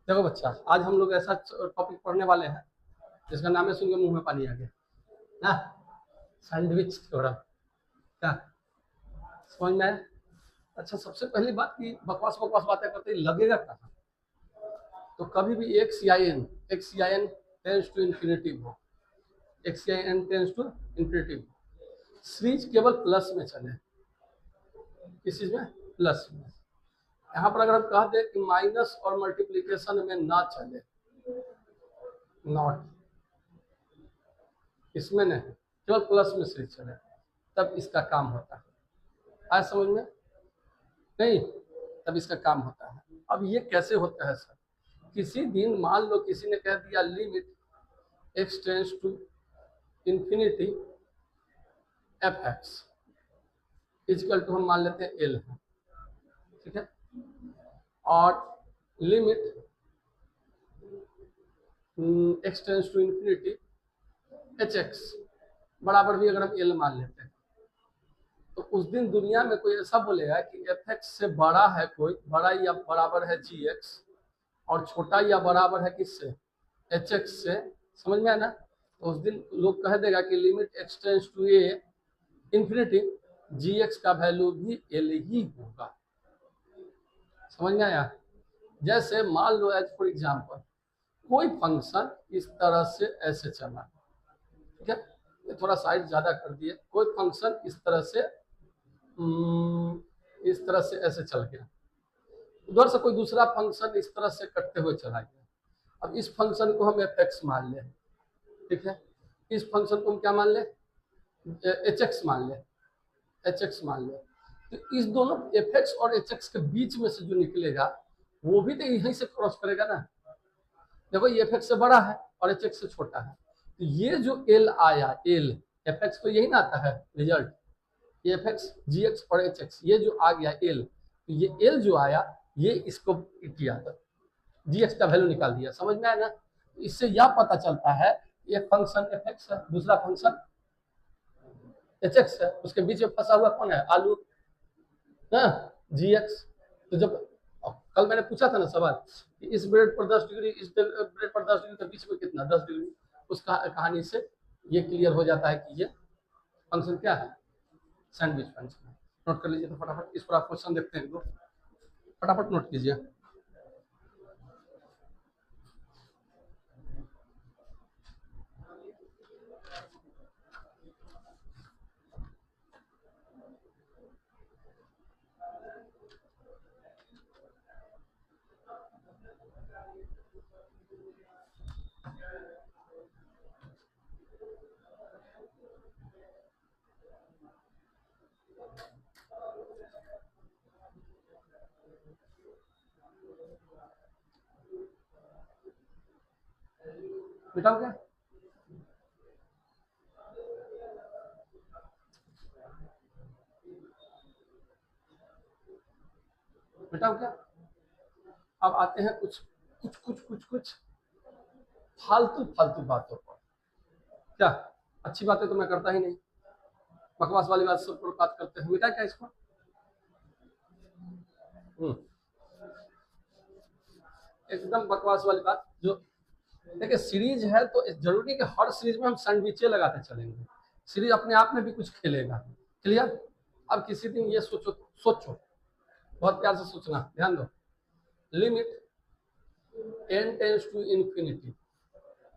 देखो बच्चा, आज हम लोग ऐसा टॉपिक पढ़ने वाले हैं जिसका नाम है, सुन के मुंह में पानी आ गया ना। Sandwich theorem. क्या समझ में आया? अच्छा, सबसे पहली बात की बकवास बकवास बातें करते ही लगेगा कहाँ? तो कभी भी X C I N tense to infinitive हो, X C I N tense to infinitive, series केवल प्लस में चले। किस चीज में? प्लस में। यहाँ पर अगर हम कह दें कि माइनस और मल्टीप्लीकेशन में ना चले, नॉट, इसमें नहीं, केवल प्लस में सीरीज चले, तब इसका काम होता है। आज समझ में नहीं? तब इसका काम होता है। अब ये कैसे होता है सर? किसी दिन मान लो किसी ने कह दिया limit x tends to infinity f x is equal to, हम मान लेते हैं एल है, ठीक है, और limit x tends to infinity h x बराबर भी अगर हम एल मान लेते हैं, तो उस दिन दुनिया में कोई ऐसा बोलेगा कि एफ एक्स से बड़ा है कोई, बड़ा या बराबर है जी एक्स, और छोटा या बराबर है किससे? एच एक्स से। समझ में आया ना? तो उस दिन लोग कह देगा कि limit x tends to a infinity g x का वैल्यू भी एल ही होगा। समझ में आया? जैसे मान लो एज फॉर एग्जाम्पल कोई फंक्शन इस तरह से ऐसे चला, ठीक है, ये थोड़ा साइड ज्यादा कर दिए, कोई फंक्शन इस तरह से ऐसे चल गया, उधर से कोई दूसरा फंक्शन इस तरह से कटते हुए चला गया। अब इस फंक्शन को हम एफ एक्स मान ले, ठीक है, इस फंक्शन को हम क्या मान ले? एच एक्स मान ले, एच एक्स मान ले। तो इस दोनों एफ एक्स और एच एक्स के बीच में से जो निकलेगा वो भी तो यहीं से क्रॉस करेगा ना। देखो ये एफ एक्स से बड़ा है और एच एक्स से छोटा है, तो ये जो एल आया, एल एफ एक्स तो यही ना आता है रिजल्ट, ये एफ एक्स जी एक्स और एच एक्स, ये जो आ गया एल, तो ये एल जो आया ये इसको किया था, जी एक्स का वैल्यू निकाल दिया। समझ में आया ना? इससे यह पता चलता है एक फंक्शन एफ एक्स है, दूसरा फंक्शन एच एक्स है, उसके बीच में फंसा हुआ कौन है? आलू ना, जी एक्स। तो जब कल मैंने पूछा था ना सवाल कि इस ब्रेड पर 10 डिग्री, इस ब्रेड पर 10 डिग्री के बीच में कितना? 10 डिग्री। उस कहानी से ये क्लियर हो जाता है कि ये फंक्शन क्या है? Sandwich function. नोट कर लीजिए तो फटाफट, इस पर आप क्वेश्चन देखते हैं, फटाफट नोट कीजिए। मिटाओ क्या? मिटाओ क्या? अब आते हैं कुछ फालतू फालतू बातों पर। क्या अच्छी बातें तो मैं करता ही नहीं, बकवास वाली बात सब बात करते हैं। मिटा क्या इसको? एकदम बकवास वाली बात। जो देखिए सीरीज है तो जरूरी कि हर सीरीज में हम सैंडविचे लगाते चलेंगे, सीरीज अपने आप में भी कुछ खेलेगा। क्लियर? अब किसी दिन ये सोचो, बहुत प्यार से सोचना, ध्यान दो। Limit n tends to infinity,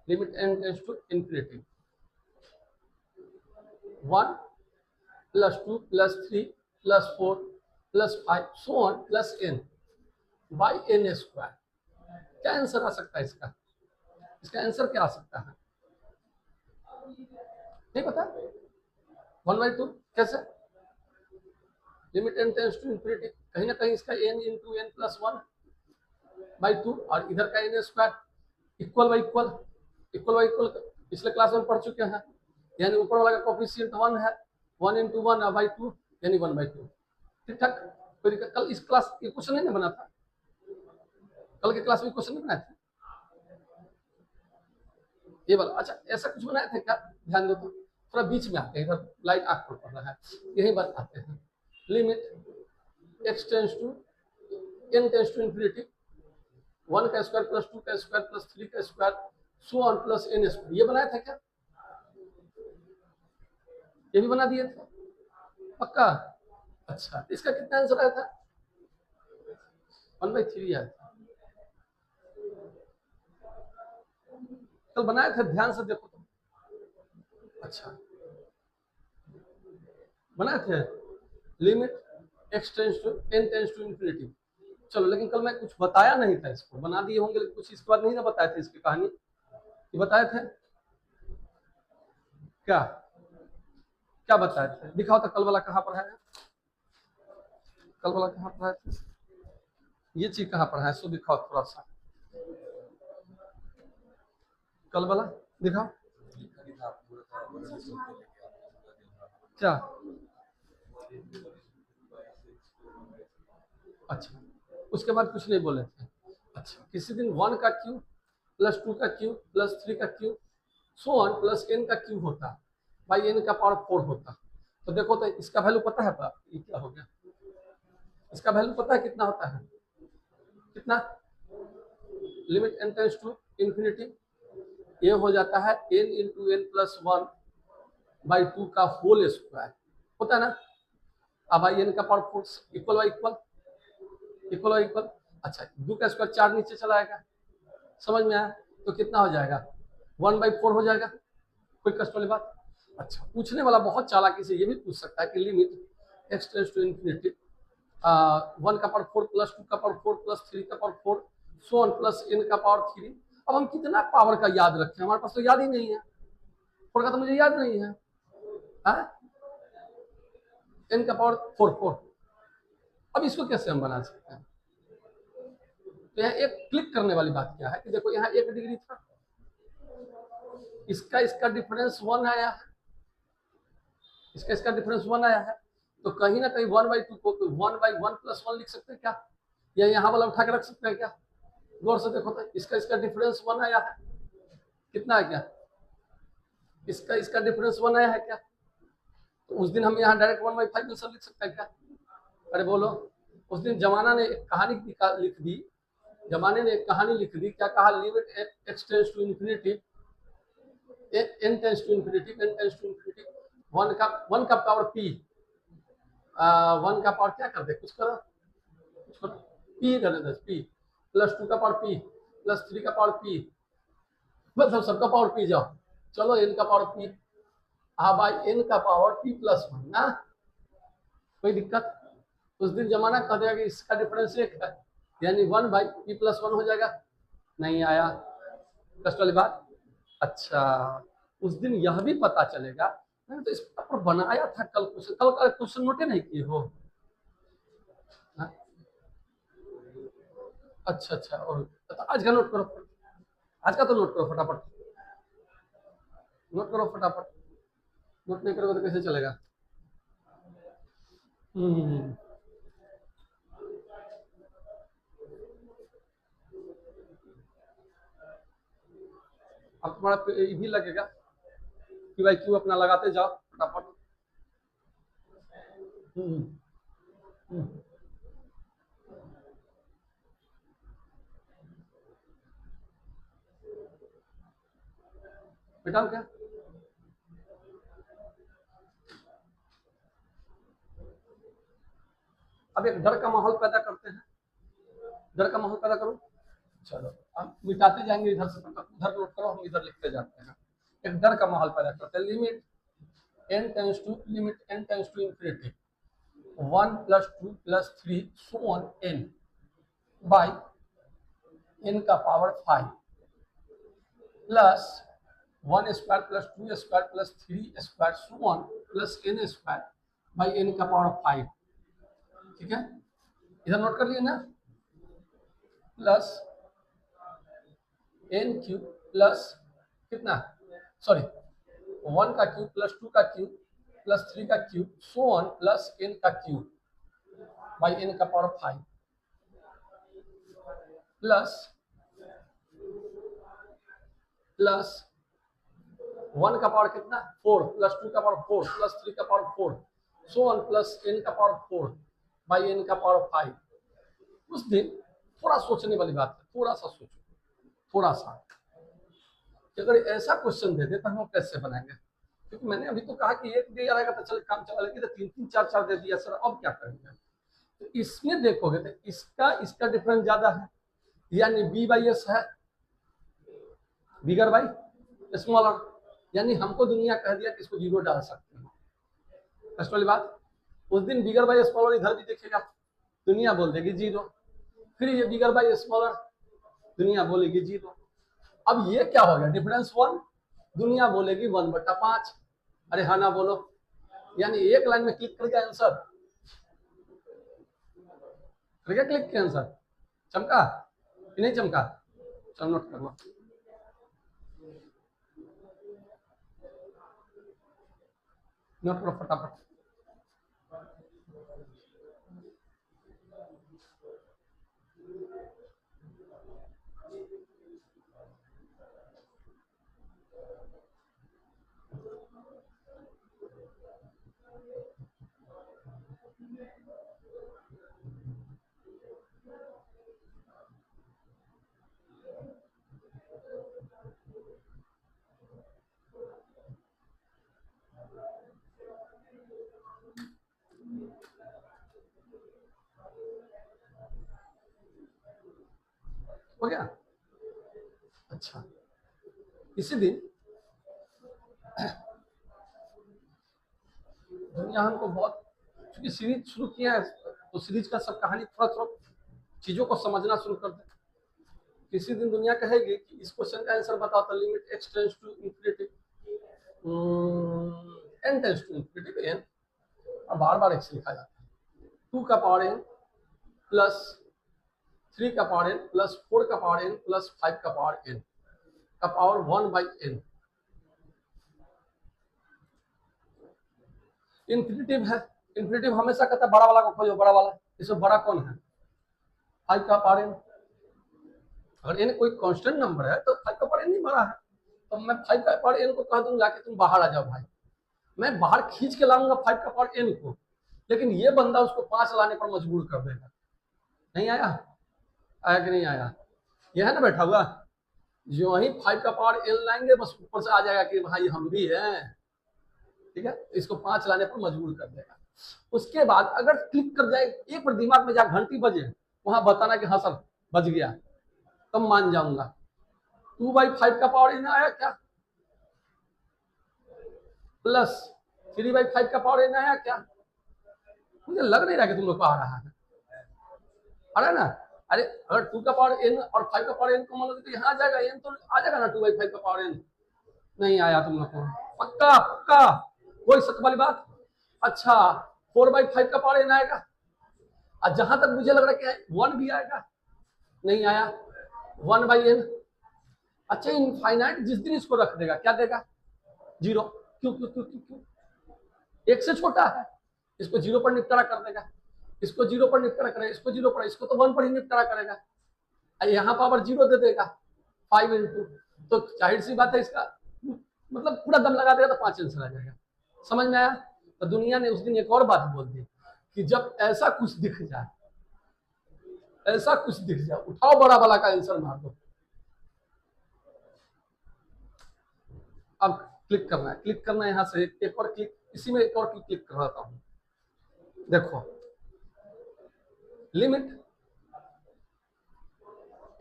limit n tends to infinity 1 plus 2 plus 3 plus 4 plus 5 so on plus n by n square. क्या आंसर आ सकता है इसका? इसका आंसर क्या आ सकता है? नहीं पता? 1/2 कैसे? Limit n tends to infinity, कहीं ना कहीं इसका n इंटू n प्लस 1/2 और इधर का n square equal by equal, equal by equal पिछले क्लास में पढ़ चुके हैं, यानी ऊपर वाला का कोफिशिएंट 1 है, 1 इंटू 1/2 यानी 1/2। ठीक ठाक? कोई दिक्कत? कल इस क्लास ये क्वेश्चन नहीं बना था, कल के क्लास में क्वेश्चन नहीं बनाए थे ये वाला? अच्छा ऐसा कुछ बनाए थे क्या? ध्यान दो तो, थोड़ा बीच में आते हैं, इधर लाइट आंख पर पड़ रहा है, यही बात आते हैं। Limit x tends to n tends to infinity 1 का स्क्वायर प्लस 2 का स्क्वायर प्लस 3 का square so on plus n square, ये बनाया था क्या? ये भी बना दिए थे पक्का? अच्छा, इसका कितना आंसर आया था? 1/3 आया था। कल बनाए थे, ध्यान से देखो तुम। अच्छा, बनाए थे limit x tends to n tends to infinity. चलो, लेकिन कल मैं कुछ बताया नहीं था, इसको बना दिए होंगे लेकिन कुछ इसके बाद नहीं ना बताए थे इसकी कहानी, ये बताए थे क्या? क्या बताए थे? दिखाओ तो कल वाला कहाँ पर है, कल वाला कहाँ पर है, ये चीज कहाँ पर है, सो दिखाओ थोड़ा सा, कल वाला दिखाओ क्या। अच्छा, उसके बाद कुछ नहीं बोले थे। अच्छा, किसी दिन 1 का क्यूब प्लस 2 का क्यूब प्लस 3 का cube so on plus n का क्यूब होता बाई n का पावर 4 होता। तो देखो तो इसका वैल्यू पता है पा? ये क्या हो गया, इसका वैल्यू पता है कितना होता है? कितना? Limit n tends to infinity, ये हो जाता है n into n plus 1 by 2 का होल स्क्वायर, होता है ना? अब आई n का power 4 equal by equal, equal by equal. अच्छा, 2 का स्क्वायर 4 नीचे चला आएगा, समझ में आया? तो कितना हो जाएगा? 1/4 हो जाएगा, कोई कष्ट वाली बात? अच्छा, पूछने वाला बहुत चालाकी से ये भी पूछ सकता है कि limit x tends to infinity 1 का पावर 4 प्लस 2 का पावर 4 प्लस 3 का power 4 so on plus n का पावर 3। अब हम कितना पावर का याद रखें, हमारे पास तो याद ही नहीं है, 4 का तो मुझे याद नहीं है, n का पावर 4। अब इसको कैसे हम बना सकते हैं? तो यहाँ एक क्लिक करने वाली बात क्या है कि देखो यहाँ 1 डिग्री था, इसका डिफरेंस 1 आया है, इसका डिफरेंस 1 आया है, तो कहीं ना कहीं 1/2 को 1/1 प्लस 1 लिख सकते हैं क्या? या यहाँ वाला उठा के रख सकते हैं क्या? गौर से देखो तो इसका डिफरेंस 1 आया है, कितना है क्या? इसका डिफरेंस 1 आया है क्या? तो उस दिन हम यहाँ डायरेक्ट 1/5 आंसर लिख सकते हैं क्या? अरे बोलो, उस दिन जमाना ने एक कहानी लिख दी, जमाने ने एक कहानी लिख दी, क्या कहा? Limit x tends to infinity n tends to infinity n tends to infinity 1 का पावर p, 1 का पावर क्या कर दे, कुछ करो p कर दे, p प्लस 2 का पावर p प्लस 3 का पावर p, मतलब सबका पावर p जाओ, चलो n का पावर p, हाँ भाई n का पावर p प्लस 1 ना, कोई दिक्कत? उस दिन जमाना कह देगा कि इसका डिफरेंस 1 है, यानी 1/p प्लस 1 हो जाएगा, नहीं आया, कष्ट वाली बात। अच्छा, उस दिन यह भी पता चलेगा, मैंने तो इस पर बनाया था कल का क्वेश्चन नोटे नहीं किए हो? हाँ? अच्छा, और तो आज का नोट करो, आज का तो नोट करो फटाफट, नोट करो फटाफट, नोट नहीं करोगे तो कैसे चलेगा? अब तुम्हारा ये भी लगेगा कि भाई क्यों अपना लगाते जाओ फटाफट। बेटा क्या अब एक डर का माहौल पैदा करते हैं, डर का माहौल पैदा करो, चलो हम मिटाते जाएंगे, इधर से उधर नोट करो, हम इधर लिखते जाते हैं, एक डर का माहौल पैदा करते हैं। Limit n tends to infinity 1 plus 2 plus 3 so on n by n का power 5 plus 1 square plus 2 square plus 3 square so on plus n square by n का पावर 5। ठीक है, इधर नोट कर लिए ना, प्लस n क्यूब प्लस कितना, sorry 1 का क्यूब प्लस 2 का क्यूब प्लस 3 का cube so on plus n का क्यूब बाई n का पावर 5 प्लस 1 का पावर कितना 4 प्लस 2 का पावर 4 प्लस 3 का power 4 so on plus n का पावर 4 बाई n का पावर 5। उस दिन थोड़ा सोचने वाली बात है, थोड़ा सा सोचो, थोड़ा सा। अगर ऐसा क्वेश्चन दे दे तो हम कैसे बनाएंगे? क्योंकि मैंने अभी तो कहा कि एक दिया रहेगा तो चल काम चला, लेकिन तो 3 3 4 4 दे दिया सर, अब क्या करेंगे? तो इसमें देखोगे तो इसका डिफरेंस ज्यादा है, यानी बी बाई एस है, बिगर बाई स्मॉलर, यानी हमको दुनिया कह दिया कि इसको जीरो डाल सकते हैं। फर्स्ट वाली बात, उस दिन बिगर बाई स्मॉलर इधर भी देखेगा, दुनिया बोल देगी जीरो, फिर ये बिगर बाई स्मॉलर, दुनिया बोलेगी जीरो। अब ये क्या हो गया? डिफरेंस 1, दुनिया बोलेगी 1/5। अरे हाँ ना बोलो, यानी एक लाइन में क्लिक करके आंसर कर गया, क्लिक किया आंसर, चमका कि नहीं चमका? चलो नोट कर लो। नोट करो फटाफट। हो गया? अच्छा, इसी दिन दुनिया हमको बहुत, क्योंकि सीरीज शुरू किया है तो सीरीज का सब कहानी थोड़ा थोड़ा चीजों को समझना शुरू कर दे। किसी दिन दुनिया कहेगी कि इस क्वेश्चन का आंसर बताओ, तो limit x tends to infinity, n tends to infinity n, और बार बार x लिखा जाता है, 2 का पावर n प्लस 3 का पावर n प्लस 4 का पावर n प्लस 5 का पावर n का पावर 1/n। इंफिनिटिव है, इंफिनिटिव हमेशा कहता है बड़ा वाला को खोजो, बड़ा वाला, इसमें बड़ा कौन है? 5 का पावर n। अगर n कोई कांस्टेंट नंबर है तो 5 का पावर n नहीं बड़ा है, तो मैं 5 का पावर n को कह दूंगा कि तुम बाहर आ जाओ भाई, मैं बाहर खींच के लाऊंगा 5 का पावर n को, लेकिन ये बंदा उसको 5 लाने पर मजबूर कर देगा। नहीं आया? आया कि नहीं आया? ये है ना बैठा हुआ, जो वही 5 का पावर n लाएंगे बस ऊपर से आ जाएगा कि भाई हम भी हैं, ठीक है, इसको 5 लाने पर मजबूर कर देगा। उसके बाद अगर क्लिक कर जाए, एक बार दिमाग में जहाँ घंटी बजे वहां बताना कि हाँ सर बज गया, तब मान जाऊंगा। 2/5 का पावर n आया क्या? प्लस 3/5 का पावर n आया क्या? मुझे लग नहीं रहा कि तुम लोग को आ रहा है, आ रहा है ना? अरे अगर 2 का पावर n और 5 का पावर n को मान लो तो यहाँ आ जाएगा, n तो आ जाएगा ना 2/5 का पावर n। नहीं आया तुम लोग को? पक्का पक्का, कोई शक वाली बात? अच्छा, 4/5 का पावर n आएगा, और जहां तक मुझे लग रहा है कि 1 भी आएगा। नहीं आया, 1/n। अच्छा, इनफाइनाइट जिस दिन इसको रख देगा क्या देगा? जीरो। क्यों क्यों क्यों क्यों क्यों? एक से छोटा है, इसको जीरो पर निपटारा कर देगा, इसको जीरो पर निपटारा करेगा, इसको जीरो पर, इसको तो 1 पर ही निपटारा करेगा, यहाँ पावर जीरो दे देगा 5 इंटू, तो जाहिर सी बात है इसका मतलब पूरा दम लगा देगा तो 5 आंसर आ जाएगा। समझ में आया? तो दुनिया ने उस दिन एक और बात बोल दी कि जब ऐसा कुछ दिख जाए, ऐसा कुछ दिख जाए, उठाओ बड़ा वाला का आंसर मार दो। अब क्लिक करना है, क्लिक करना है, यहाँ से एक और क्लिक, इसी में एक और क्लिक कर रहा हूँ। देखो, लिमिट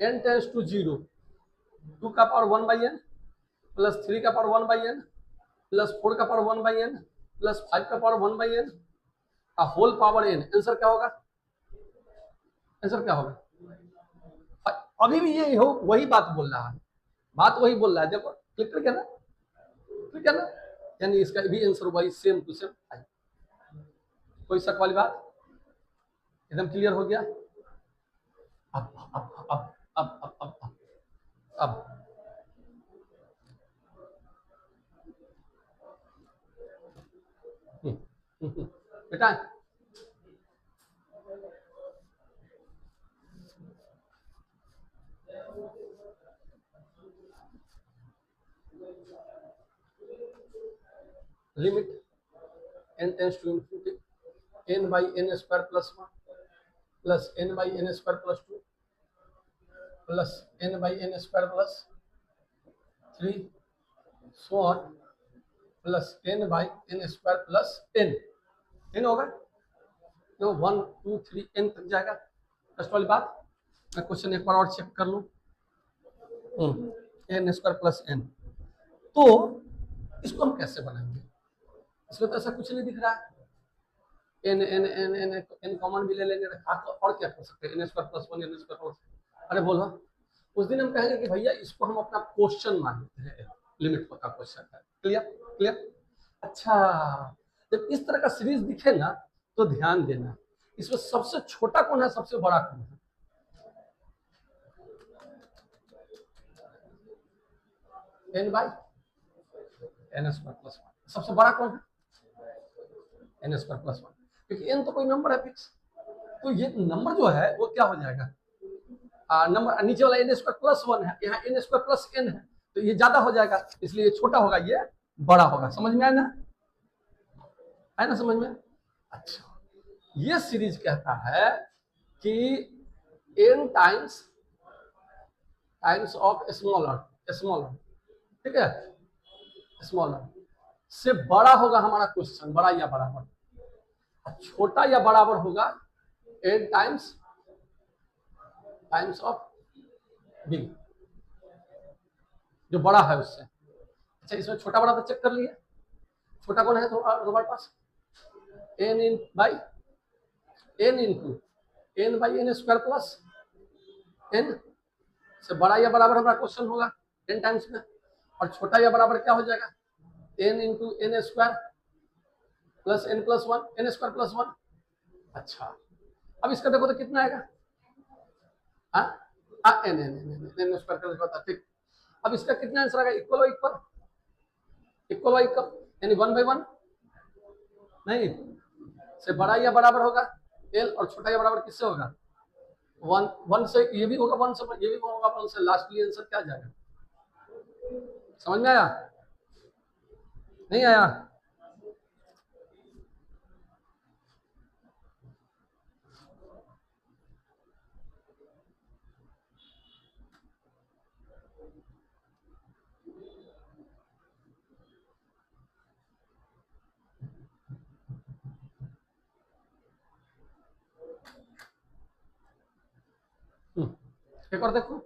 n टेंड्स टू 0, 2 का पावर 1/n प्लस 3 का पावर 1/n प्लस 4 का पावर 1/n प्लस 5 का पावर 1/n का होल पावर n। आंसर क्या होगा? आंसर क्या होगा? अभी भी ये हो वही बात बोल रहा है, बात वही बोल रहा है। देखो क्लिक करके ना, ठीक है ना, यानी इसका भी आंसर वही सेम टू सेम आई। कोई शक वाली बात? एकदम क्लियर हो गया? अब अब अब अब अब अब अब, अब बेटा limit n tends to infinity n/n² + 1 plus n/n² + 2 plus n by n square plus 3 so on plus n by n square plus n होगा तो 1 2 3 n तक जाएगा। फर्स्ट वाली बात मैं क्वेश्चन एक बार और चेक कर लूँ। एन स्क्वायर प्लस n, तो इसको हम कैसे बनाएंगे? इसमें तो ऐसा कुछ नहीं दिख रहा है। N n n n n common भी ले लेंगे और क्या कर सकते हैं? N square plus 1 n square plus, अरे बोलो उस दिन हम कहेंगे कि भैया इसको हम अपना क्वेश्चन मानते हैं, लिमिट होता क्वेश्चन है। Clear clear. अच्छा, जब इस तरह का सीरीज दिखे ना तो ध्यान देना, इसमें सबसे छोटा कौन है, सबसे बड़ा कौन है? N by n square plus 1। सबसे बड़ा कौन है? एन स्क्वायर प्लस 1, क्योंकि एन तो कोई नंबर है फिक्स, तो ये नंबर जो है वो क्या हो जाएगा? नंबर नीचे वाला एन स्क्वायर प्लस 1 है, यहाँ एन स्क्वायर प्लस n है, तो ये ज्यादा हो जाएगा, इसलिए ये छोटा होगा, ये बड़ा होगा। समझ में आया ना? है ना समझ में? अच्छा, ये सीरीज कहता है कि n टाइम्स ऑफ स्मॉलर, ठीक है, स्मॉलर से बड़ा होगा हमारा क्वेश्चन, बड़ा या बराबर, छोटा या बराबर होगा n टाइम्स ऑफ बिग, जो बड़ा है उससे। अच्छा, इसमें छोटा बड़ा तो चेक कर लिए, छोटा कौन है तुम्हारे पास? n इन by n into n by n square plus n, से बड़ा या बराबर हमारा क्वेश्चन होगा n टाइम्स में, और छोटा या बराबर क्या हो जाएगा? n into n square plus n plus 1, n square plus 1। अच्छा, अब इसका देखो तो कितना आएगा? एन स्क्वायर का देखो, ठीक। अब इसका कितना आंसर आएगा? इक्वल यानी 1/1 नहीं, से बड़ा या बराबर होगा l, और छोटा या बराबर किससे होगा? 1 से, ये भी होगा 1 से, ये भी होगा 1 से, लास्टली आंसर क्या जाएगा? समझ में आया? नहीं आया? एक और देखो,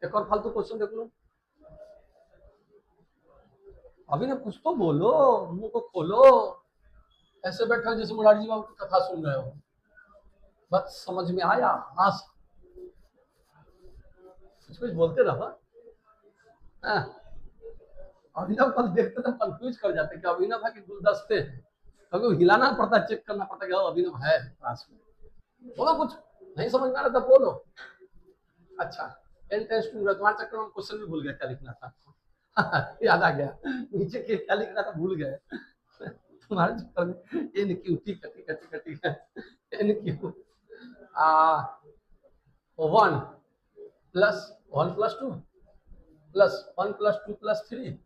एक और फालतू क्वेश्चन देख लो। अभी ना कुछ तो बोलो, मुंह को खोलो, ऐसे बैठे हो जैसे मुरारी बाबू की कथा सुन रहे हो। बस समझ में आया? हाँ, कुछ बोलते रहो। अभिनव कल देखते तो कंफ्यूज कर जाते कि अभिनव भाई के गुलदस्ते हैं, कभी हिलाना पड़ता, चेक करना पड़ता कि अभिनव है क्लास में। बोलो, कुछ नहीं समझ में आ रहा था बोलो। अच्छा, n टेंस टू, तुम्हारे चक्कर में क्वेश्चन भी भूल गया क्या लिखना था। याद आ गया, नीचे के क्या लिखना था भूल गए तुम्हारे चक्कर में। n क्यू, ठीक है, n Q 1 plus 1 plus 2 plus 1 plus 2 plus 3।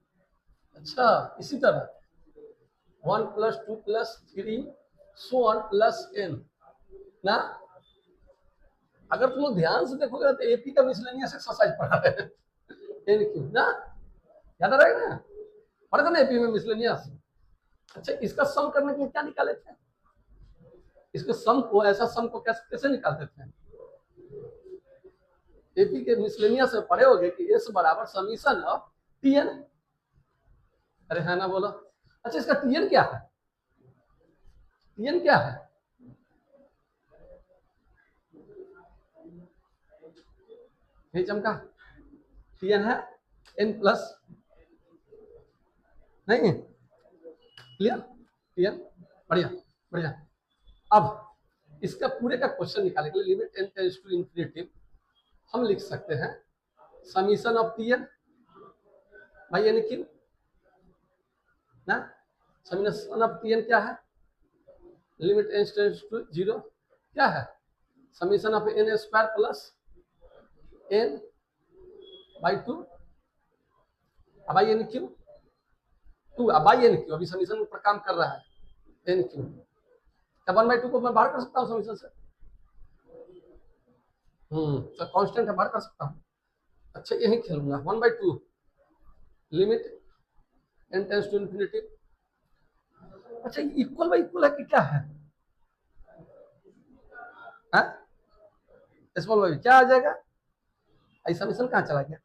अच्छा, इसी तरह 1 प्लस 2 प्लस 3 सो 1 प्लस n ना। अगर तुम लोग ध्यान से देखोगे तो एपी का मिसलेनियस एक्सरसाइज पढ़ा रहे हैं, एन क्यू ना, याद आ रहेगा ना? पढ़ा था ना एपी में मिसलेनियस। अच्छा, इसका सम करने के लिए क्या निकाले थे? इसके सम को, ऐसा सम को कैसे निकालते थे? एपी के मिसलेनियस में पढ़े होगे कि एस बराबर समीशन ऑफ टीएन। अरे है ना, बोलो। अच्छा, इसका टीएन क्या है? टीएन क्या है? नहीं चमका? टीएन है n प्लस, नहीं क्लियर? टीएन, बढ़िया बढ़िया। अब इसका पूरे का क्वेश्चन निकालने के लिए limit n tends to infinity हम लिख सकते हैं summation of t n by n cube ना। समीशन ऑफ टीएन क्या है? लिमिट n टेंड्स टू 0 क्या है? Summation of n square plus n by 2 by n cube 2 by n cube. अभी समीशन पर काम कर रहा है एन क्यू, 1/2 को मैं बाहर कर सकता हूँ समीशन से। तो कांस्टेंट है, बाहर कर सकता हूँ। अच्छा यही खेलूंगा 1/2 limit n tends to infinity. अच्छा इक्वल बाई इक्वल है कि क्या है? स्मॉल बाई क्या आ जाएगा? समीशन कहाँ चला गया?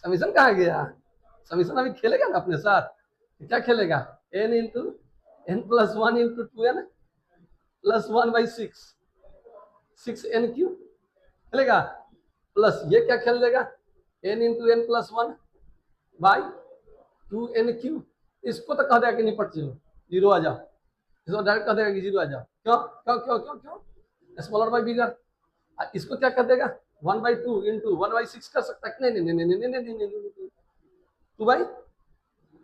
समीशन कहाँ गया? समीशन अभी खेलेगा ना अपने साथ। क्या खेलेगा? n into n plus 1 into 2n plus 1/6 6n Q खेलेगा। प्लस ये क्या खेल लेगा? n into n plus 1 by 2n Q. इसको तो कह देगा कि निपट जीरो, जीरो आ जाओ। इसको डायरेक्ट कह देगा कि जीरो आ जाओ। क्यों क्यों क्यों क्यों क्यों? स्मॉलर बाई बिगर। इसको क्या कर देगा? 1/2 इंटू 1/6 कर सकता है? नहीं नहीं नहीं नहीं नहीं नहीं नहीं,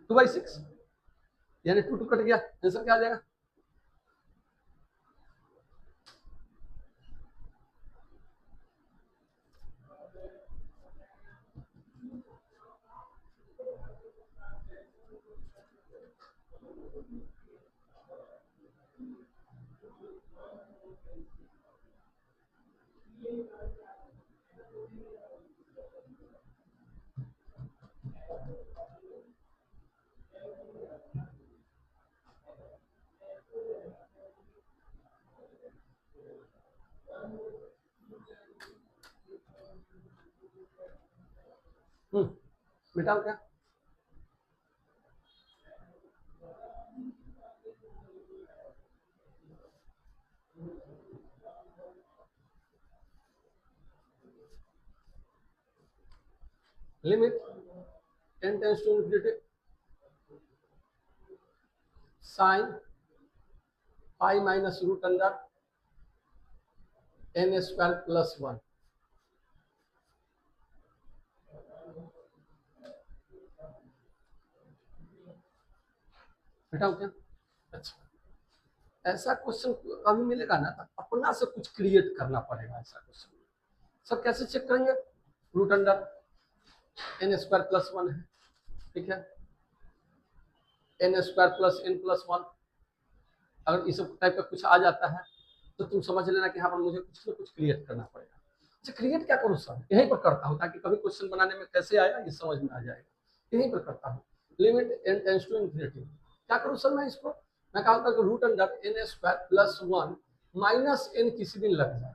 2/6 यानी 2 कट गया। आंसर क्या आ जाएगा? मिटाओ क्या? Limit n tends to infinity sine pi minus root under n square plus 1। मिटाओ क्या? अच्छा ऐसा क्वेश्चन कभी मिलेगा ना, तो अपना से कुछ क्रिएट करना पड़ेगा। ऐसा क्वेश्चन सब कैसे चेक करेंगे? Root under n square plus 1 है, ठीक है, n square plus n plus 1। अगर इस टाइप का कुछ आ जाता है तो तुम समझ लेना कि यहाँ पर मुझे कुछ ना कुछ क्रिएट करना पड़ेगा। अच्छा क्रिएट क्या करूँ सर? यहीं पर करता हूँ ताकि कभी क्वेश्चन बनाने में कैसे आया ये समझ में आ जाएगा। यहीं पर करता हूँ। Limit n tends to infinity. क्या करूँ सर मैं इसको? मैं कहता हूँ root under n square plus 1 minus n किसी दिन लग जाए।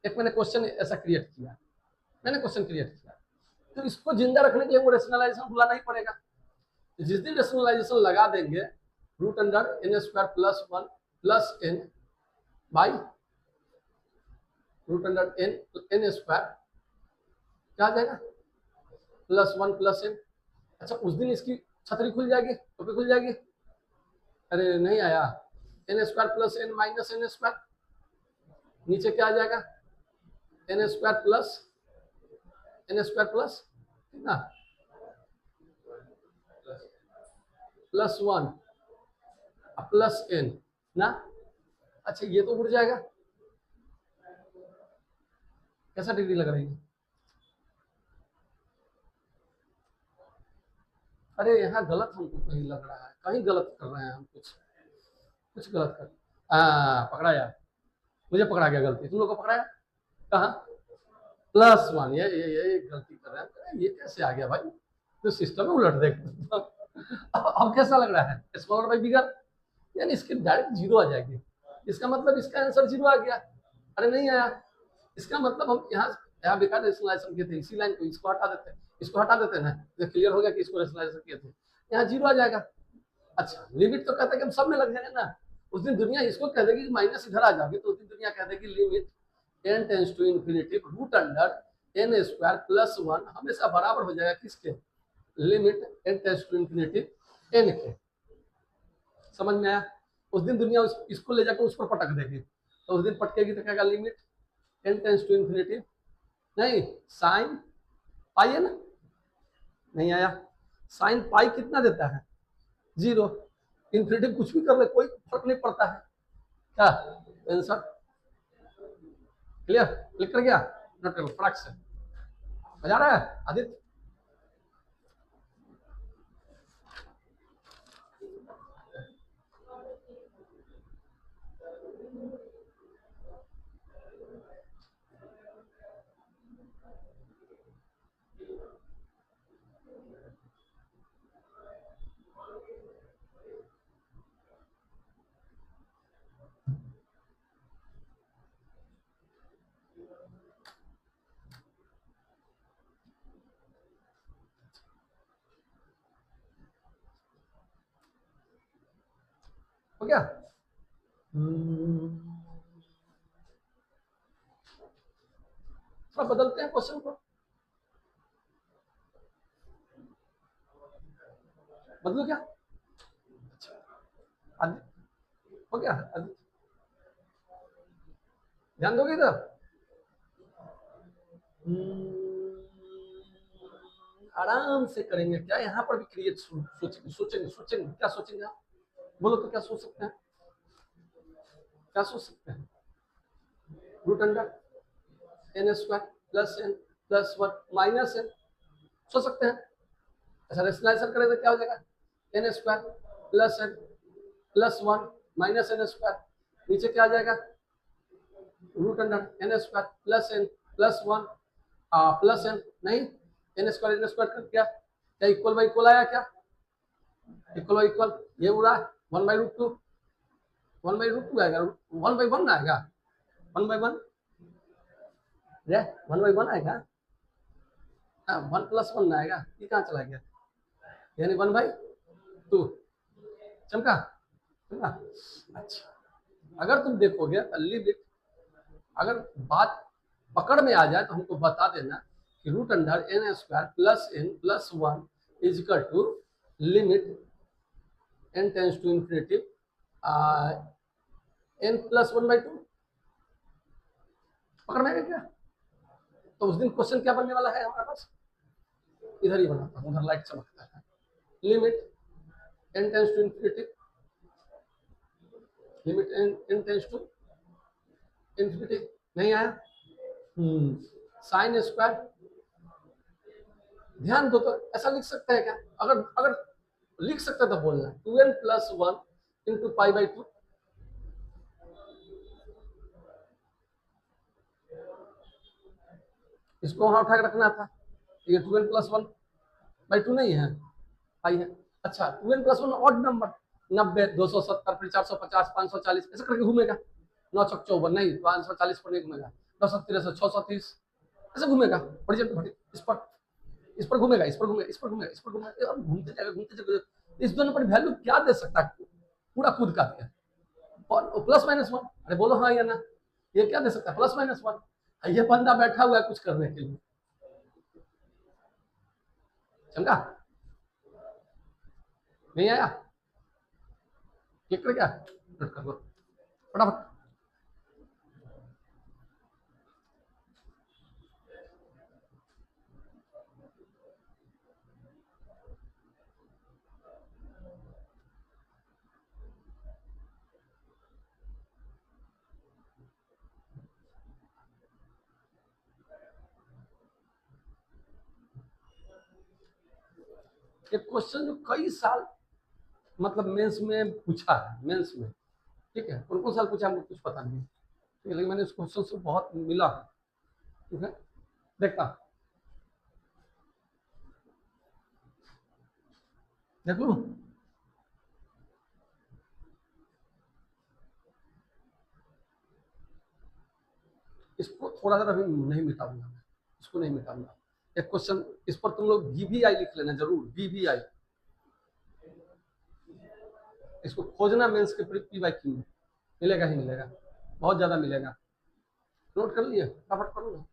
एक मैंने क्वेश्चन ऐसा क्रिएट किया, मैंने क्वेश्चन क्रिएट किया, तो इसको जिंदा रखने के लिए वो रेशनलाइजेशन बुलाना ही पड़ेगा। जिस दिन रेशनलाइजेशन लगा देंगे root under n square plus 1 plus n by root under n square क्या आ जाएगा? Plus 1 plus n। अच्छा उस दिन इसकी छतरी खुल जाएगी, टोपी खुल जाएगी। अरे नहीं आया, n square plus n minus n square, नीचे क्या आ जाएगा? n स्क्वायर प्लस कितना? प्लस 1 प्लस n ना। अच्छा ये तो उड़ जाएगा। कैसा डिग्री लग रही है? अरे यहाँ गलत हमको कहीं लग रहा है, कहीं गलत कर रहे हैं हम, कुछ कुछ गलत कर। पकड़ा यार, मुझे पकड़ा गया गलती, तुम लोग को पकड़ाया कहाँ? प्लस 1, ये गलती कर रहे हैं, ये कैसे आ गया भाई? तो सिस्टम में उलट देख। अब कैसा लग रहा है? स्मॉलर बाई बिगर, यानी इसकी डायरेक्ट जीरो आ जाएगी। इसका मतलब इसका आंसर जीरो आ गया। अरे नहीं आया, इसका मतलब हम यहाँ बेकार रेशनलाइजेशन किए थे, इसी लाइन को इसको हटा देते, इसको हटा देते ना, तो क्लियर हो गया कि इसको रेशनलाइजेशन किए थे, यहाँ जीरो आ जाएगा। अच्छा लिमिट तो कहता है कि हम सब में लग जाएंगे ना। उस दिन दुनिया इसको कह देगी कि माइनस इधर आ जाओगे, तो उस दिन दुनिया कह देगी limit n tends to infinity root under n square plus 1 हमेशा बराबर हो जाएगा किसके? Limit n tends to infinity n के। समझ में आया? उस दिन दुनिया इसको ले जाकर उस पर पटक देगी, तो उस दिन पटकेगी तो कहेगा limit n tends to infinity, नहीं साइन पाई है ना, नहीं आया। साइन पाई कितना देता है? जीरो। इन्फिनिटी कुछ भी कर ले कोई फर्क नहीं पड़ता है। क्या आंसर? क्लियर? क्लिक कर गया? नोट कर फटाक से। मजा आ रहा है आदित्य? गया? थोड़ा बदलते हैं क्वेश्चन को, बदलो क्या? अच्छा हो गया, ध्यान दोगे इधर? आराम से करेंगे क्या, यहाँ पर भी क्रिएट सोचेंगे सोचेंगे सोचेंगे, क्या सोचेंगे आप? बोलो तो क्या सोच सकते हैं, क्या सोच सकते हैं? Root under n square plus n plus one minus n, सोच सकते हैं? अच्छा रेशनलाइजेशन करें तो क्या हो जाएगा? N square plus n plus one minus n square, नीचे क्या आ जाएगा? Root under n square plus one plus n, नहीं एन स्क्वायर कर क्या इक्वल बाई इक्वल आया क्या? इक्वल बाई इक्वल ये उड़ा 1/√2, 1/√2 आएगा, 1/1 आएगा, 1/1 रे 1/1 आएगा, हाँ 1+1 आएगा, ये कहाँ चला गया? यानी 1/2 चमका चमका। अच्छा अगर तुम देखोगे लिमिट, अगर बात पकड़ में आ जाए तो हमको बता देना कि root under n square plus n plus one is equal to limit n tense to infinity n plus 1/2, पकड़ में आ गया क्या? तो उस दिन क्वेश्चन क्या बनने वाला है हमारे पास? इधर ही बनाता हूँ, उधर लाइट चमकता है, limit n tense to infinity, limit n tense to infinity, नहीं आया? साइन स्क्वायर, ध्यान दो तो ऐसा लिख सकते हैं क्या? अगर अगर लिख सकते तो बोलना 2n + 1 × π/2, इसको वहां उठा के रखना था, ये 2n + 1/2 नहीं है, पाई है। अच्छा 2n + 1 ऑड नंबर 90 270 फिर 450 540 ऐसे करके घूमेगा, 9 चौक 54 नहीं 540 पर नहीं घूमेगा, 9 7 13 630 ऐसे घूमेगा, इस पर घूमेगा, इस पर घूमेगा, इस पर घूमेगा, इस पर घूमेगा, और घूमते जाएगा। इस दोनों पर वैल्यू क्या दे सकता है? पूरा कूद का दिया और +-1, अरे बोलो हाँ या ना, ये क्या दे सकता है? +-1, ये बंदा बैठा हुआ है कुछ करने के लिए, समझा? नहीं आया? क्लिक कर क्या कर लो फटाफट। एक क्वेश्चन जो कई साल मतलब मेंस में पूछा है, मेंस में, ठीक है, कौन कौन साल पूछा हमको कुछ पता नहीं, ठीक है, लेकिन मैंने इस क्वेश्चन से बहुत मिला है, ठीक है, देखता देख लू, इसको थोड़ा सा अभी नहीं मिटाऊंगा मैं, इसको नहीं मिटाऊंगा। एक क्वेश्चन इस पर तुम लोग VVI लिख लेना जरूर, VVI, इसको खोजना मेंस के PYQ में मिलेगा ही मिलेगा, बहुत ज्यादा मिलेगा, नोट कर लिए फटाफट करो ना।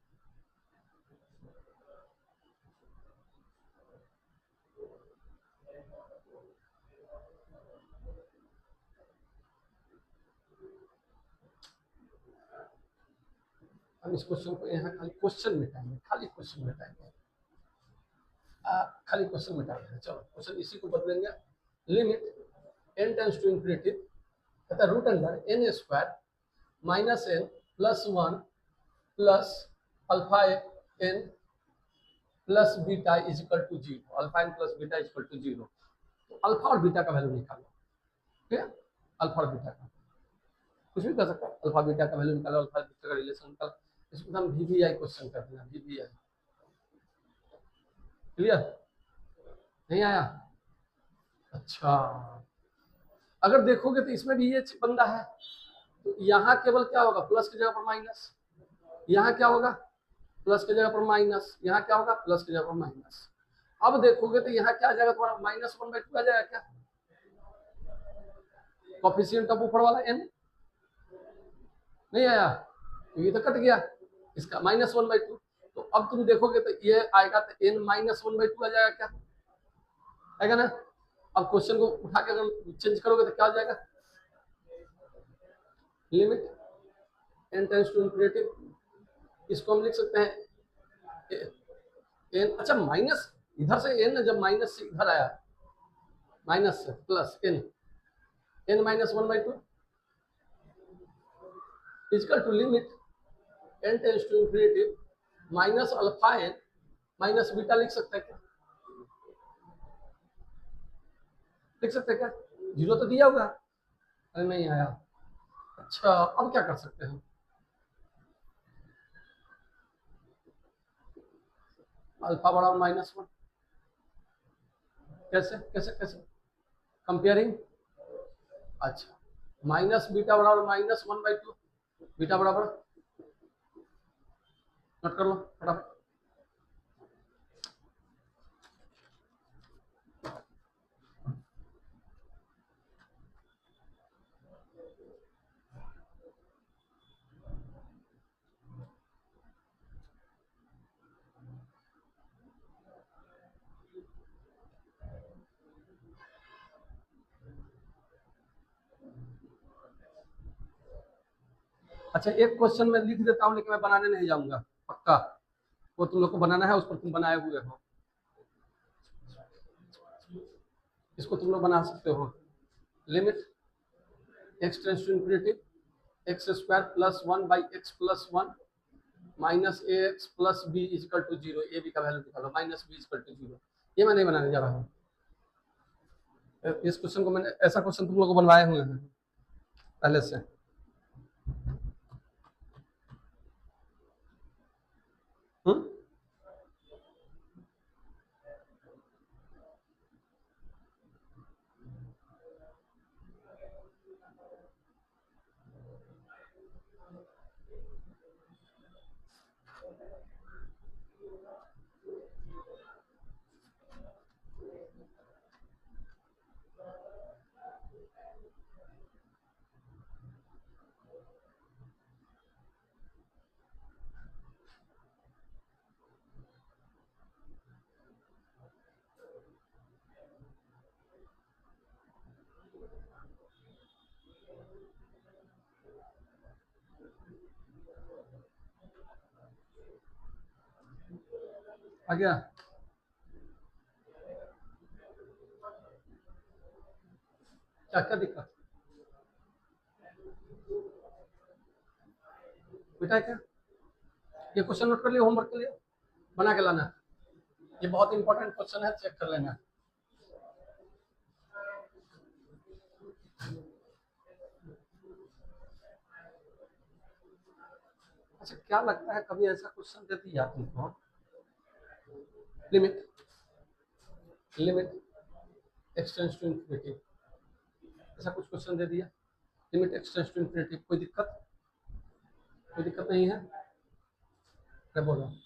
हम इस क्वेश्चन को यहाँ खाली क्वेश्चन मिटाएंगे, खाली क्वेश्चन मिटाएंगे, खाली क्वेश्चन मिटाएंगे। चलो क्वेश्चन इसी को बदलेंगे, limit n tends to infinity कहता है root under n square minus n plus 1 plus alpha n plus beta is equal to 0, alpha n plus beta is equal to 0। तो alpha और beta का value निकालो, ठीक है, अल्फा और beta का कुछ भी कर सकता है, अल्फा बीटा का वैल्यू निकालो, अल्फा बीटा का रिलेशन निकालो, इसको हम VVI क्वेश्चन कर देना, VVI, क्लियर? नहीं आया? अच्छा अगर देखोगे तो इसमें भी ये बंदा है, तो यहाँ केवल क्या होगा? प्लस की जगह पर माइनस, यहाँ क्या होगा? प्लस की जगह पर माइनस, यहाँ क्या होगा? प्लस की जगह पर माइनस। अब देखोगे तो यहाँ क्या आ जाएगा तुम्हारा? -1/2 आ जाएगा क्या? कोफिशिएंट ऑफ ऊपर वाला n नहीं आया, ये तो कट गया, इसका -1/2। तो अब तुम देखोगे तो ये आएगा तो n -1/2 आ जाएगा, क्या आएगा ना। अब क्वेश्चन को उठा के अगर चेंज करोगे तो क्या हो जाएगा, limit n tends to infinity, इसको हम लिख सकते हैं n, अच्छा माइनस इधर से n, जब माइनस से इधर आया, माइनस से plus n -1/2 equal to limit n tends to infinity minus alpha n minus beta, लिख सकते हैं क्या, लिख सकते हैं क्या, जीरो तो दिया होगा, अरे नहीं आया। अच्छा अब क्या कर सकते हैं, अल्फा बड़ा -1, कैसे कैसे कैसे कंपेयरिंग, अच्छा माइनस बीटा बराबर -1/2, बीटा बराबर, नोट कर लो फटाफट, अच्छा एक क्वेश्चन मैं लिख देता हूँ लेकिन मैं बनाने नहीं जाऊंगा पक्का, वो तुम लोग को बनाना है, उस पर तुम बनाए हुए हो, इसको तुम लोग बना सकते हो, limit x tends to infinity x² + 1/x+1 minus ax plus b equal to 0, a b का वैल्यू निकालो, -b इक्वल टू 0, ये मैं नहीं बनाने जा रहा हूँ, इस क्वेश्चन को मैंने, ऐसा क्वेश्चन तुम लोग को बनवाए हुए हैं पहले से। आ गया, क्या क्या दिक्कत बेटा, क्या ये क्वेश्चन नोट कर लिया, होमवर्क के लिए बना के लाना, ये बहुत इंपॉर्टेंट क्वेश्चन है, चेक कर लेना। अच्छा क्या लगता है कभी ऐसा क्वेश्चन दे दिया तुमको, limit x tends to infinity, ऐसा कुछ क्वेश्चन दे दिया, limit x tends to infinity, कोई दिक्कत नहीं है, मैं बोल रहा हूँ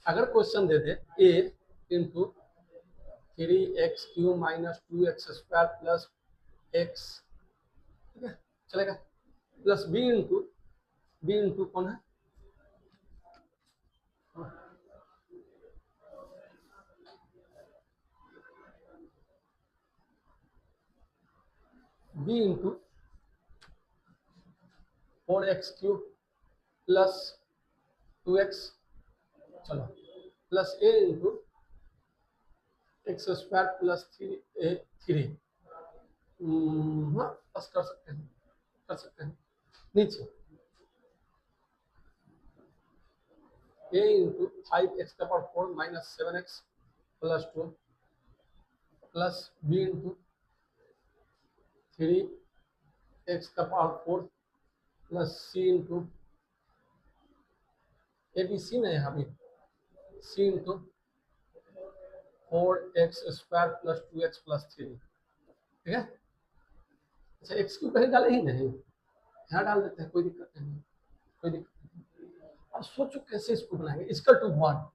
अगर क्वेश्चन दे दे a into 3x³ - 2x² plus x, ठीक है चलेगा, प्लस b इंटू कौन है, b into 4x³ plus 2x, चलो plus a into x² plus 3, हाँ बस कर सकते हैं, नीचे a into 5x⁴ - 7x plus 2 plus b into 3x⁴ plus c into a b c में यहाँ भी c into 4x² plus 2x plus 3, ठीक है। अच्छा x क्यों कहीं डाले ही नहीं, यहाँ डाल देते हैं, कोई दिक्कत नहीं, कोई दिक्कत नहीं। अब सोचो कैसे इसको बनाएंगे, इक्वल टू 1,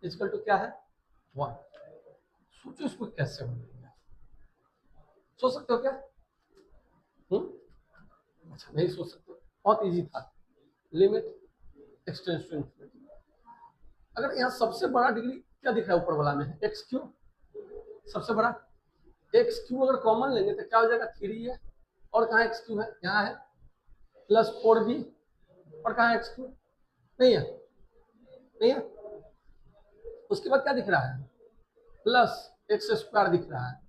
इक्वल टू क्या है 1, सोचो इसको कैसे बनाएंगे, सोच सकते हो क्या, अच्छा नहीं सोच सकते, बहुत इजी था। Limit x tends to infinity. अगर यहाँ सबसे बड़ा डिग्री क्या दिख रहा है ऊपर वाला में, एक्स क्यू सबसे बड़ा। एक्स क्यू अगर कॉमन लेंगे तो क्या हो जाएगा, 3 है, और कहाँ एक्स क्यू है, यहाँ है प्लस 4b, और कहाँ एक्स क्यू नहीं है, नहीं है। उसके बाद क्या दिख रहा है, प्लस एक्स स्क्वायर दिख रहा है,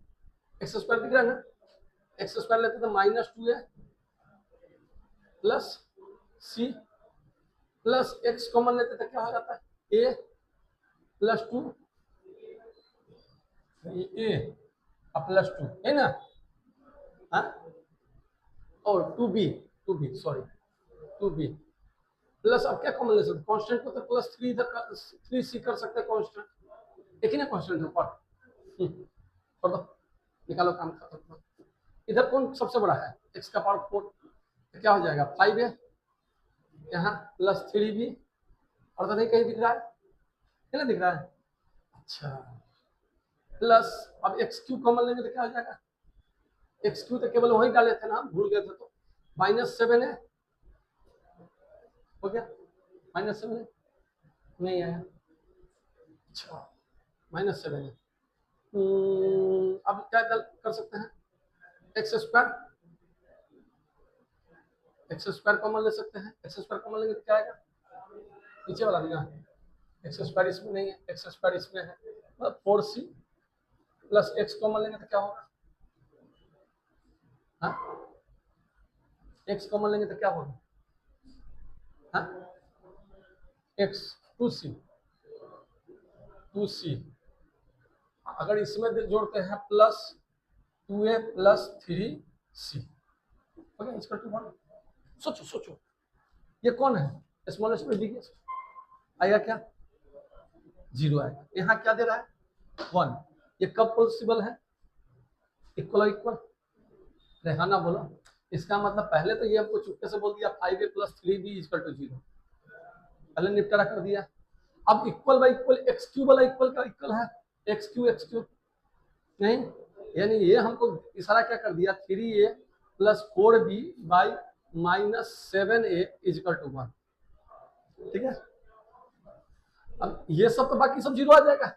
एक्स स्क्वायर दिख रहा है ना, एक्स स्क्वायर लेते तो -2 है प्लस सी, प्लस एक्स कॉमन लेते तो क्या हो जाता है, ए प्लस 2 ए प्लस 2 है ना, हाँ, और 2b सॉरी 2b प्लस। अब क्या कॉमन ले सकते, कांस्टेंट को तो प्लस 3 इधर 3c कर सकते हैं, कांस्टेंट एक ही ना कांस्टेंट है, पढ़ कर दो, निकालो, काम खत्म करो। इधर कौन सबसे बड़ा है, x का पावर 4, तो क्या हो जाएगा 5 है, यहाँ प्लस 3b, और तो नहीं कहीं दिख रहा है ना, दिख रहा है। अच्छा प्लस अब एक्स क्यू कॉमन लेंगे तो क्या हो जाएगा, एक्स क्यू तो केवल वहीं डाले थे ना, हम भूल गए थे, तो -7 है, हो गया -7 है, नहीं आया, अच्छा -7 है। अब क्या कर सकते हैं, एक्स स्क्वायर कॉमन ले सकते हैं, एक्स स्क्वायर कॉमन लेंगे तो क्या आएगा, नीचे वाला भी ना, एक्स स्क्वायर इसमें नहीं है, एक्स स्क्वायर इसमें है, मतलब 4c प्लस एक्स कॉमन लेंगे तो क्या होगा, हाँ एक्स कॉमन लेंगे तो क्या होगा, हाँ एक्स 2c, अगर इसमें जोड़ते हैं plus 2a plus 3c, okay इसका 1। सोचो सोचो, ये कौन है, स्मॉलेस्ट में बिगेस्ट, आएगा क्या, 0 आएगा। यहाँ क्या दे रहा है, 1, ये कब पॉसिबल है, इक्वल इक्वल, रेहाना बोलो। इसका मतलब पहले तो ये हमको चुपके से बोल दिया 5a plus 3b equal to 0, पहले निपटारा कर दिया। अब equal by equal, x Q वाला इक्वल का इक्वल है एक्स क्यू नहीं, यानी ये हमको इशारा क्या कर दिया, 3a plus 4b by -7a equal to 1, ठीक है। अब ये सब तो बाकी सब 0 आ जाएगा।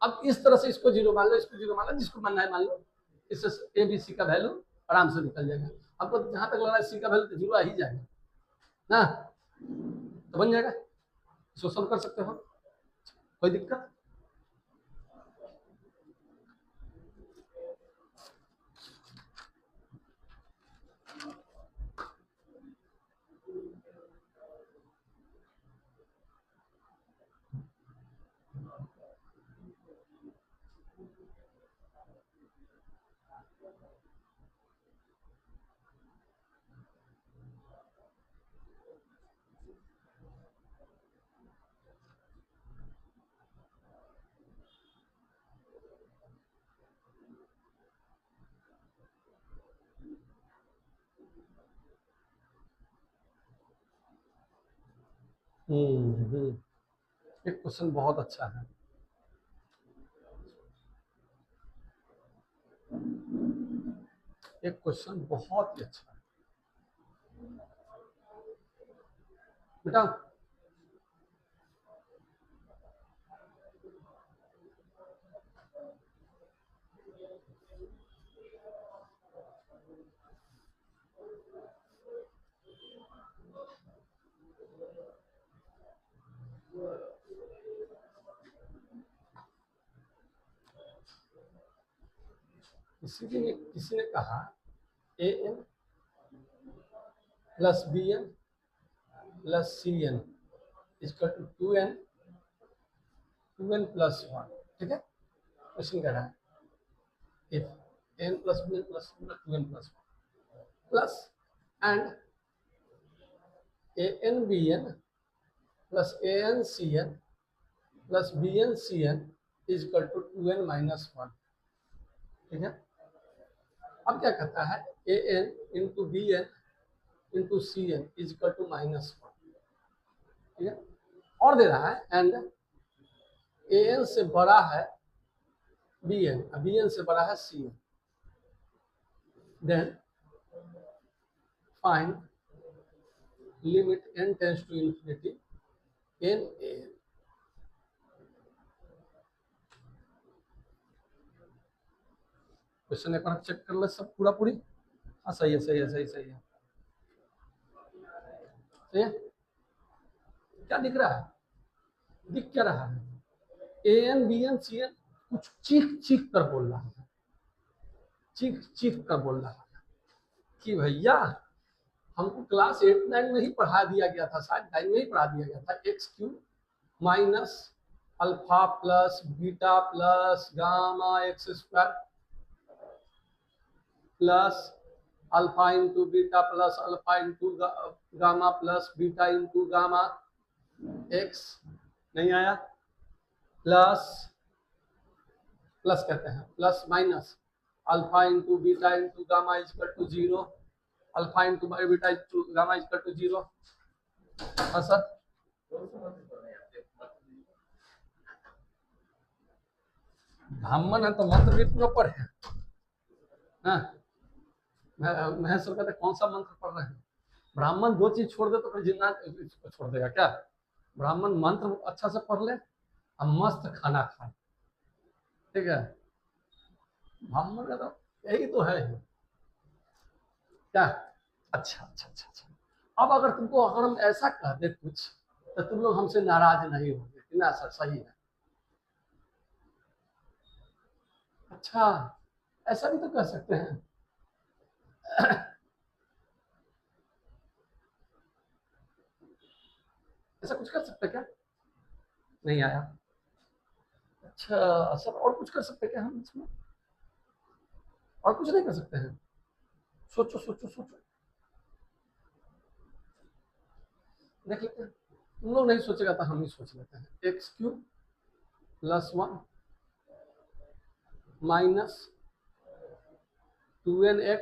अब इस तरह से इसको 0 मान लो, इसको 0 मान लो, जिसको मानना है मान लो, इससे ए बी सी का वैल्यू आराम से निकल जाएगा। अब तो जहां तक लग रहा है सी का वैल्यू तो 0 आ ही जाएगा ना, तो बन जाएगा, इसको सॉल्व कर सकते हो, कोई दिक्कत। एक क्वेश्चन बहुत अच्छा है, एक क्वेश्चन बहुत ही अच्छा है बेटा। किसी ने कहा A N plus B N plus C N equal to 2n plus 1, ठीक है। क्वेश्चन कह रहा है if n plus B N plus 2n plus 1 plus and A N B N plus A N C N plus B N C N equal to 2n minus 1, ठीक है। अब क्या कहता है, A N into B N into C N equal to -1, ठीक है। और दे रहा है एंड ए एन से बड़ा है बी एन से बड़ा है c n, then find limit n tends to infinity n a question एक बार चेक कर ले सब पूरा पूरी। हाँ सही है सही है सही सही है सही है। क्या दिख रहा है? दिख क्या रहा है? A N B N C N कुछ चीख चीख कर बोल रहा है, चीख चीख कर बोल रहा है कि भैया हमको क्लास 8-9 में ही पढ़ा दिया गया था, शायद 9 में ही पढ़ा दिया गया था, x cube minus alpha plus beta plus gamma x square plus alpha into beta plus alpha into gamma plus beta into gamma x नहीं आया, प्लस प्लस कहते हैं plus minus alpha into beta into gamma equal to 0, alpha into beta into gamma equal to 0। हाँ sir ब्राह्मण है तो मंत्र भी पूरा पढ़े ना। मैं सर कहते कौन सा मंत्र पढ़ रहे हैं? ब्राह्मण 2 चीज छोड़ दे तो फिर जिन्ना छोड़ देगा क्या? ब्राह्मण मंत्र अच्छा से पढ़ ले और मस्त खाना खाए, ठीक है? ब्राह्मण का तो यही तो है क्या? अच्छा अच्छा अच्छा अच्छा। अब अगर तुमको अगर हम ऐसा कह दे कुछ तो तुम लोग हमसे नाराज नहीं होंगे ना सर? सही है। अच्छा ऐसा भी तो कह सकते हैं। ऐसा कुछ कर सकते क्या? नहीं आया। अच्छा सर और कुछ कर सकते क्या हम इसमें? और कुछ नहीं कर सकते हैं? सोचो सोचो सोचो, देख लेते हैं। तुम लोग नहीं सोचेगा तो हम ही सोच लेते हैं। X cube plus 1 minus 2nx,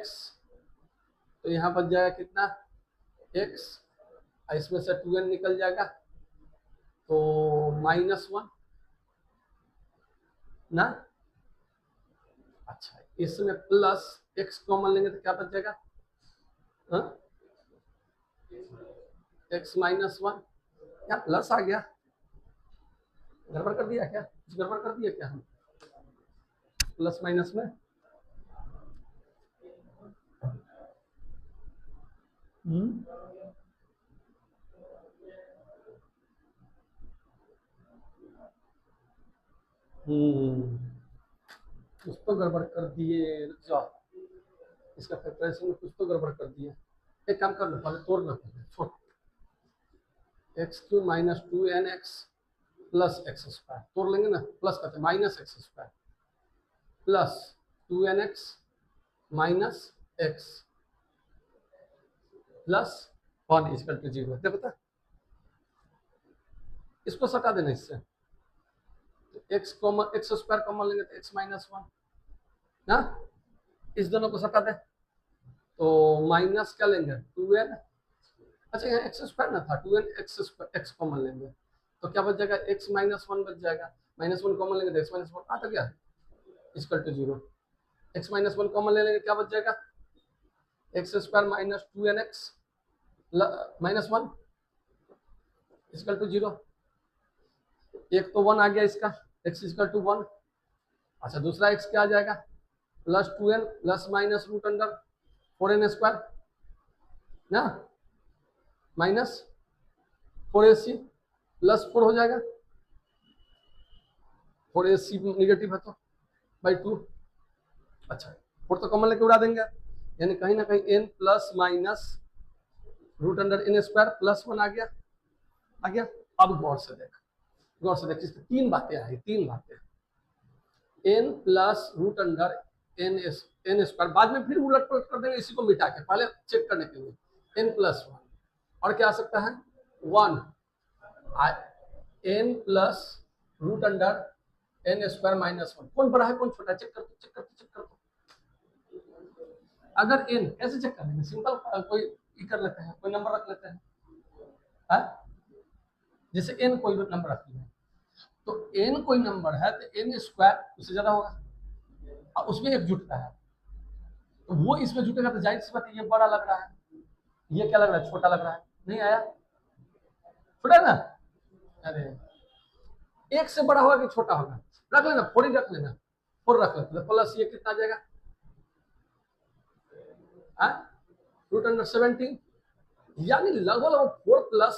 तो यहाँ बच जाएगा कितना? x, इसमें से 2n निकल जाएगा तो -1 ना। अच्छा इसमें प्लस x कॉमन लेंगे तो क्या बच जाएगा? x -1, क्या प्लस आ गया? गड़बड़ कर दिया क्या? कुछ गड़बड़ कर दिया क्या हम प्लस माइनस में? कुछ तो गड़बड़ कर दिए। जाओ इसका फैक्टराइजेशन में कुछ तो गड़बड़ कर दिए। एक काम कर लो पहले तोड़ लो, छोड़ x cube minus 2nx plus x square तोड़ लेंगे ना, प्लस करते minus x square plus 2nx minus x plus 1 equal to 0। देखो इसको सटा देना इससे, तो x common x square common लेंगे तो एक्स -1 ना, इस दोनों को सटा दे तो माइनस क्या लेंगे 2n। अच्छा यहाँ एक्स स्क्वायर ना था, 2n एक्स कॉमन लेंगे तो क्या बच जाएगा? x -1 बच जाएगा, -1 कॉमन लेंगे तो x -1 आ तो गया इक्वल टू 0। x -1 कॉमन ले लेंगे क्या बच जाएगा? X square minus 2nx -1 equal to 0। एक तो 1 आ गया इसका, x इक्वल टू 1। अच्छा दूसरा x क्या आ जाएगा? Plus 2n plus minus root under 4n square ना, माइनस 4ac प्लस 4 हो जाएगा, 4ac निगेटिव है तो बाई 2। अच्छा 4 तो कॉमन लेके उड़ा देंगे, यानी कहीं ना कहीं n plus minus root under n square plus 1 आ गया। अब गौर से देख इसमें 3 बातें आई, 3 बातें। n plus root under n square, बाद में फिर उलट पलट कर देंगे इसी को मिटा के, पहले चेक करने के लिए n प्लस 1 और क्या आ सकता है 1 n plus root under n square minus 1। कौन बड़ा है कौन छोटा है? चेक कर दो। अगर n कैसे चेक करेंगे? सिंपल कोई कर लेते हैं, कोई नंबर रख लेते हैं है? जैसे n कोई नंबर रख लिया तो n कोई नंबर है तो n स्क्वायर उससे ज्यादा होगा और उसमें एक जुटता है तो वो इसमें जुटेगा तो जाहिर सी बात है ये बड़ा लग रहा है ये क्या लग रहा है, छोटा लग रहा है, नहीं आया, छोटा है ना, अरे एक से बड़ा होगा कि छोटा होगा, रख लेना, 4 ही रख लेना, 4 रख लेते, प्लस ये कितना आ जाएगा, √17, यानी लगभग लगभग 4 plus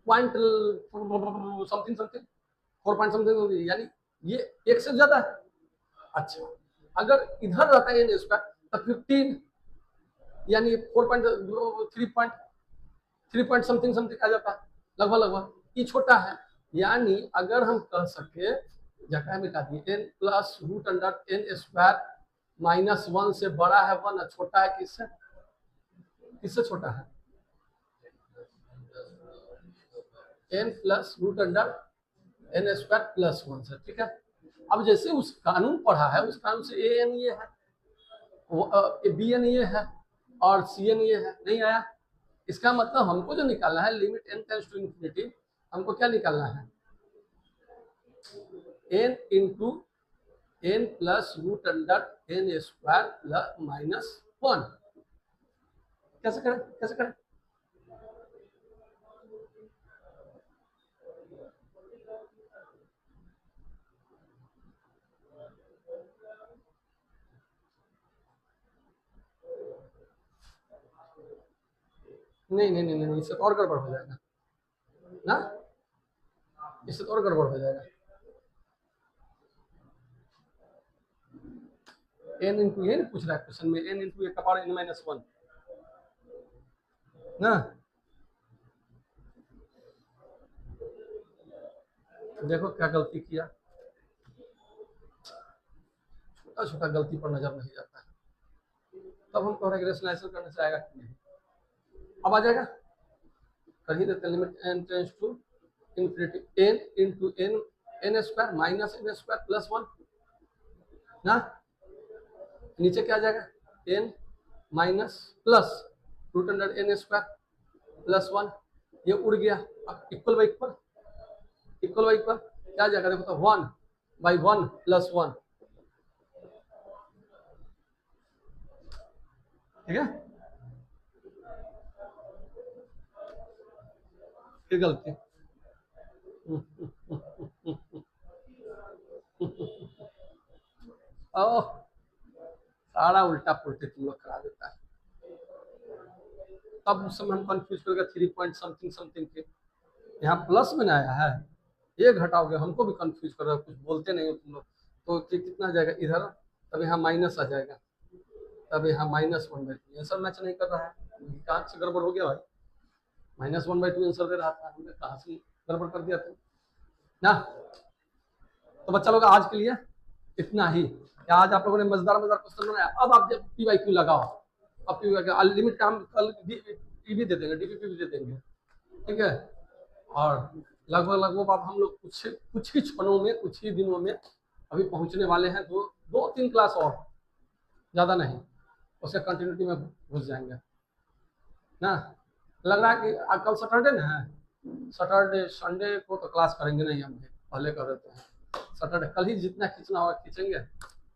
point something something, 4 point something, यानी ये एक से ज्यादा है। अच्छा, अगर इधर रहता है एन स्क्वायर तो 15, यानी 3 पॉइंट समथिंग समथिंग आ जाता है, लगभग लगभग, ये छोटा है। यानी अगर हम कह सके, जगह मिटा दिए, n प्लस √n² -1 से बड़ा है 1, छोटा है किससे, किससे छोटा है, n प्लस √n² प्लस 1 से, ठीक है। अब जैसे उस कानून पढ़ा है, उस कानून से ए एन ये है, बी एन ये है, और सी एन ये है, नहीं आया। इसका मतलब हमको जो निकालना है, limit n tends to infinity, हमको क्या निकालना है, n into n plus √n² -1। कैसे करें, कैसे करें, नहीं नहीं नहीं नहीं, इससे तो और गड़बड़ हो जाएगा ना, इससे तो और गड़बड़ हो जाएगा, n इंटू ये पूछ रहा है क्वेश्चन में, n इंटू n⁻1 ना। देखो क्या गलती किया, छोटा छोटा गलती पर नजर नहीं जाता है, तब हम कह रहे हैं रेशनलाइजेशन करने से आएगा कि नहीं, अब आ जाएगा, कर ही देते, limit n tends to infinity, n into n² -n² plus 1 ना, नीचे क्या आ जाएगा, n minus plus √n² plus 1, ये उड़ गया, अब equal by equal, equal by equal क्या आ जाएगा, देखो तो 1/1 प्लस 1, ठीक है, फिर गलती ओह, सारा उल्टा पुल्टी तुम लोग करा देता है, तब उस समय हम कंफ्यूज कर गए 3 पॉइंट समथिंग समथिंग के, यहाँ प्लस में आया है, ये घटाओगे, हमको भी कंफ्यूज कर रहे हो, कुछ बोलते नहीं हो तुम लोग, तो कितना जाएगा इधर, तब यहाँ माइनस आ जाएगा, तब यहाँ -1/2, आंसर मैच नहीं कर रहा है, कहाँ से गड़बड़ हो गया भाई, -1/2 आंसर दे रहा था, हमने कहाँ से गड़बड़ कर दिया था ना। तो बच्चा लोग आज के लिए इतना ही, आज आप लोगों ने मजेदार मजेदार क्वेश्चन बनाया, अब आप जब PYQ लगाओ, अब PYQ लिमिट का हम कल भी दे देंगे, DPP भी दे देंगे, ठीक है, और लगभग लगभग अब हम लोग कुछ ही क्षणों में, कुछ ही दिनों में अभी पहुंचने वाले हैं, 2-3 क्लास और, ज़्यादा नहीं, उसके कंटिन्यूटी में घुस जाएंगे ना। लग रहा है कि कल सैटरडे ना है, सैटरडे संडे को तो क्लास करेंगे नहीं, हम पहले कर देते हैं, सैटरडे कल ही जितना खींचना होगा खींचेंगे,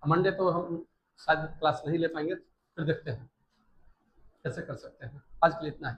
मंडे तो हम शायद क्लास नहीं ले पाएंगे, फिर देखते हैं कैसे कर सकते हैं, आज के लिए इतना ही।